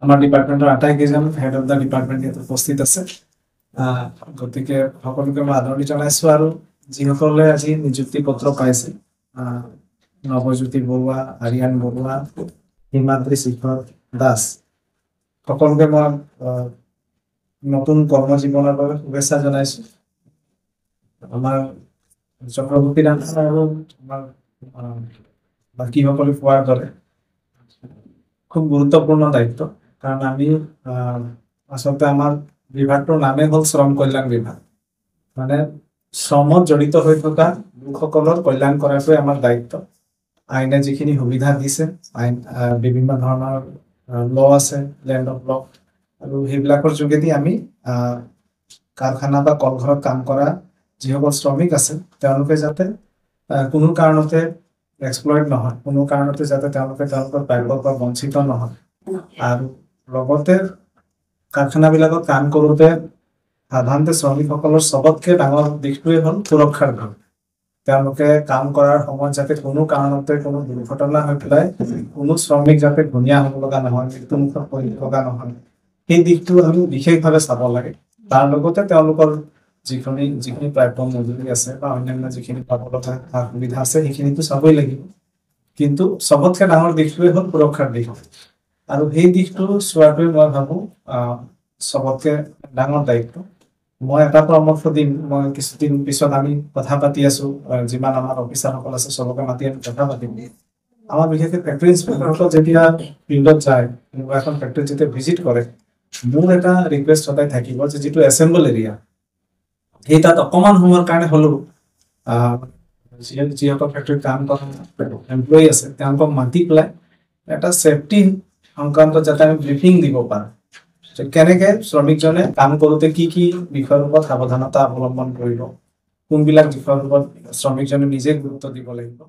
আমাৰ ডিপাৰ্টমেণ্টৰ আটাইকেইজন হেড অফ দ্য ডিপাৰ্টমেণ্ট ইয়াত উপস্থিত আছে। গতিকে সকলোকে মই আদৰণি জনাইছোঁ আৰু যিসকলে আজি নিযুক্তি পত্ৰ পাইছে, নৱজ্যোতি বৰুৱা, আৰিয়ান বৰুৱা, হিমাদ্ৰী শেখৰ দাস, সকলোকে মই নতুন কৰ্মজীৱনৰ বাবে শুভেচ্ছা জনাইছোঁ। আমাৰ চক্ৰৱৰ্তী দাস আৰু আমাৰ বাকীসকলে কোৱাৰ দৰে খুব গুৰুত্বপূৰ্ণ দায়িত্ব, কাৰণ আমি আচলতে আমাৰ বিভাগটোৰ নামেই হ'ল শ্ৰম কল্যাণ বিভাগ। মানে শ্ৰমত জড়িত হৈ থকা লোকসকলৰ কল্যাণ কৰাটোৱে আমাৰ দায়িত্ব। আইনে যিখিনি সুবিধা দিছে, বিভিন্ন ধৰণৰ ল আছে, লেণ্ড অফ ল, আৰু সেইবিলাকৰ যোগেদি আমি কাৰখানা বা কলঘৰত কাম কৰা যিসকল শ্ৰমিক আছে তেওঁলোকে যাতে কোনো কাৰণতে এক্সপ্লইট নহয়, কোনো কাৰণতে যাতে তেওঁলোকৰ প্ৰাপ্যৰ পৰা বঞ্চিত নহয়। আৰু লগতে কাৰখানাবিলাকত কাম কৰোঁতে সাধাৰণতে শ্ৰমিকসকলৰ চবতকৈ ডাঙৰ দিশটোৱে হ'ল সুৰক্ষাৰ ভাৱ। তেওঁলোকে কাম কৰাৰ সময়ত যাতে কোনো কাৰণতে কোনো দুৰ্ঘটনা হৈ পেলাই কোনো শ্ৰমিক যাতে ঘূণীয়া হ'ব লগা নহয়, মৃত্যুমুখত পৰিব লগা নহয়, সেই দিশটো আমি বিশেষভাৱে চাব লাগে। তাৰ লগতে তেওঁলোকৰ যিখিনি প্ৰাপ্য মজুৰি আছে বা অন্যান্য যিখিনি পাবলগা সা সুবিধা আছে সেইখিনিতো চাবই লাগিব। কিন্তু চবতকৈ ডাঙৰ দিশটোৱে হ'ল সুৰক্ষাৰ দিশ, আৰু সেই দিশটো চোৱাটোৱে মই ভাবোঁ চবতকৈ ডাঙৰ দায়িত্ব। মই এটা পৰামৰ্শ দিম, মই কিছুদিন পিছত আমি কথা পাতি আছোঁ, যিমান আমাৰ অফিচাৰসকল আছে চবকে মাতি আমি কথা পাতিম। আমাৰ বিশেষকৈ ফেক্টৰী ইনস্পেক্টৰসকল যেতিয়া ফিল্ডত যায়, কোনোবা এখন ফেক্টৰীত যেতিয়া ভিজিট কৰে, মোৰ এটা ৰিকুৱেষ্ট সদায় থাকিব যে যিটো এছেম্বল এৰিয়া, সেই তাত অকণমান সময়ৰ কাৰণে হ'লেও যিসকল ফেক্টৰীত কাম কৰা এমপ্লয়ী আছে তেওঁলোকক মাতি পেলাই এটা ছেফটি সংক্ৰান্তত যাতে আমি ব্ৰিফিং দিব পাৰোঁ, যে কেনেকৈ শ্ৰমিকজনে কাম কৰোঁতে কি কি বিষয়ৰ ওপৰত সাৱধানতা অৱলম্বন কৰিব, কোনবিলাক বিষয়ৰ ওপৰত শ্ৰমিকজনে নিজে গুৰুত্ব দিব লাগিব।